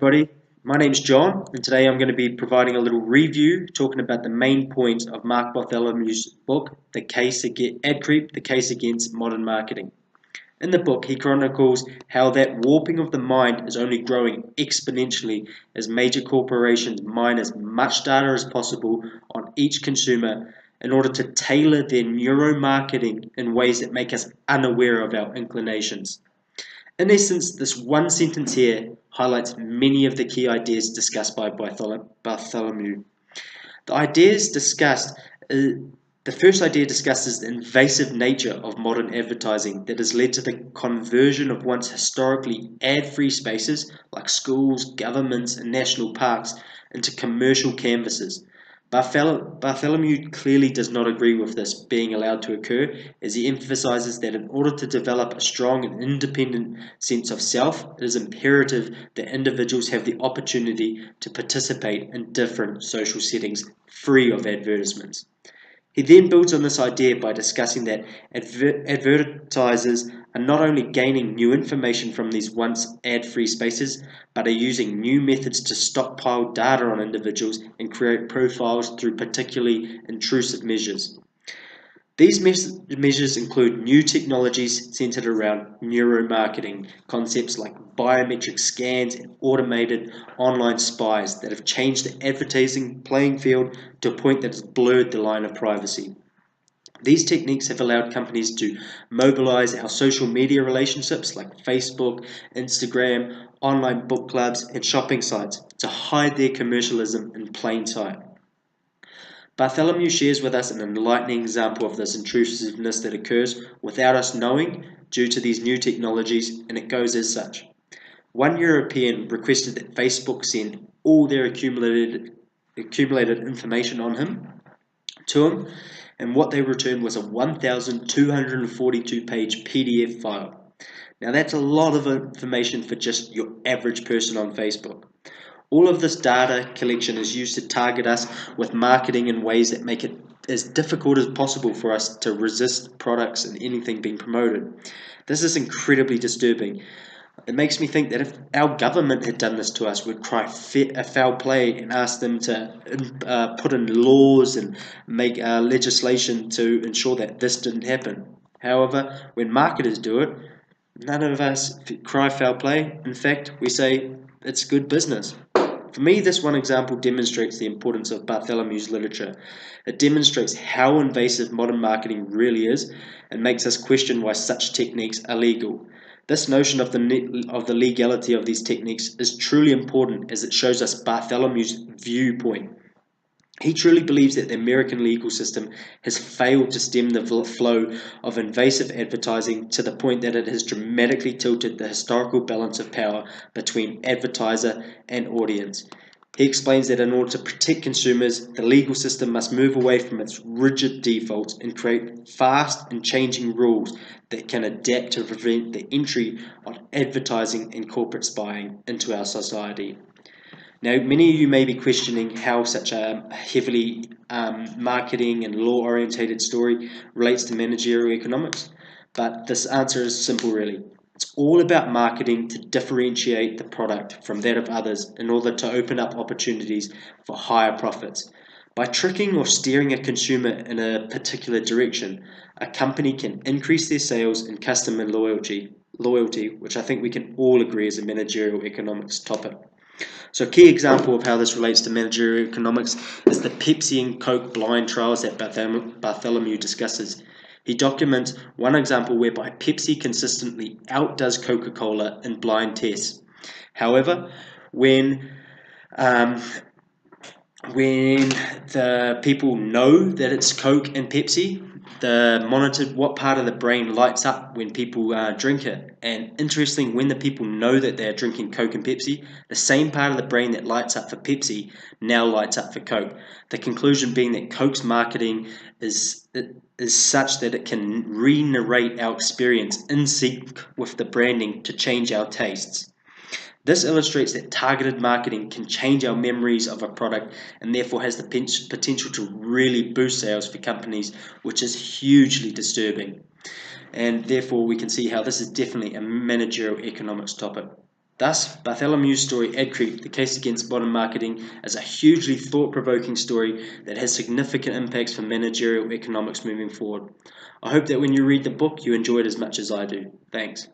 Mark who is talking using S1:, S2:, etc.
S1: Everybody, my name's John, and today I'm going to be providing a little review talking about the main points of Mark Bartholomew's book, Adcreep, The Case Against Modern Marketing. In the book, he chronicles how that warping of the mind is only growing exponentially as major corporations mine as much data as possible on each consumer in order to tailor their neuromarketing in ways that make us unaware of our inclinations. In essence, this one sentence here highlights many of the key ideas discussed by Bartholomew. The ideas discussed, the first idea discussed is the invasive nature of modern advertising that has led to the conversion of once historically ad-free spaces like schools, governments, and national parks into commercial canvases. Bartholomew clearly does not agree with this being allowed to occur, as he emphasizes that in order to develop a strong and independent sense of self, it is imperative that individuals have the opportunity to participate in different social settings free of advertisements. He then builds on this idea by discussing that advertisers are not only gaining new information from these once ad-free spaces, but are using new methods to stockpile data on individuals and create profiles through particularly intrusive measures. These measures include new technologies centered around neuromarketing, concepts like biometric scans and automated online spies that have changed the advertising playing field to a point that has blurred the line of privacy. These techniques have allowed companies to mobilize our social media relationships like Facebook, Instagram, online book clubs, and shopping sites to hide their commercialism in plain sight. Bartholomew shares with us an enlightening example of this intrusiveness that occurs without us knowing due to these new technologies, and it goes as such. One European requested that Facebook send all their accumulated information on him to him, and what they returned was a 1,242-page PDF file. Now that's a lot of information for just your average person on Facebook. All of this data collection is used to target us with marketing in ways that make it as difficult as possible for us to resist products and anything being promoted. This is incredibly disturbing. It makes me think that if our government had done this to us, we'd cry foul play and ask them to put in laws and make legislation to ensure that this didn't happen. However, when marketers do it, none of us cry foul play. In fact, we say it's good business. For me, this one example demonstrates the importance of Bartholomew's literature. It demonstrates how invasive modern marketing really is and makes us question why such techniques are legal. This notion of the legality of these techniques is truly important as it shows us Bartholomew's viewpoint. He truly believes that the American legal system has failed to stem the flow of invasive advertising to the point that it has dramatically tilted the historical balance of power between advertiser and audience. He explains that in order to protect consumers, the legal system must move away from its rigid defaults and create fast and changing rules that can adapt to prevent the entry of advertising and corporate spying into our society. Now, many of you may be questioning how such a heavily marketing and law-orientated story relates to managerial economics, but this answer is simple really. It's all about marketing to differentiate the product from that of others in order to open up opportunities for higher profits. By tricking or steering a consumer in a particular direction, a company can increase their sales and customer loyalty, which I think we can all agree is a managerial economics topic. So a key example of how this relates to managerial economics is the Pepsi and Coke blind trials that Bartholomew discusses. He documents one example whereby Pepsi consistently outdoes Coca-Cola in blind tests. However, um, when the people know that it's Coke and Pepsi, the monitored what part of the brain lights up when people drink it. And interesting, when the people know that they're drinking Coke and Pepsi, the same part of the brain that lights up for Pepsi now lights up for Coke. The conclusion being that Coke's marketing is such that it can re-narrate our experience in sync with the branding to change our tastes. This illustrates that targeted marketing can change our memories of a product and therefore has the potential to really boost sales for companies, which is hugely disturbing. And therefore we can see how this is definitely a managerial economics topic. Thus, Bartholomew's story, Adcreep, The Case Against Modern Marketing, is a hugely thought-provoking story that has significant impacts for managerial economics moving forward. I hope that when you read the book, you enjoy it as much as I do. Thanks.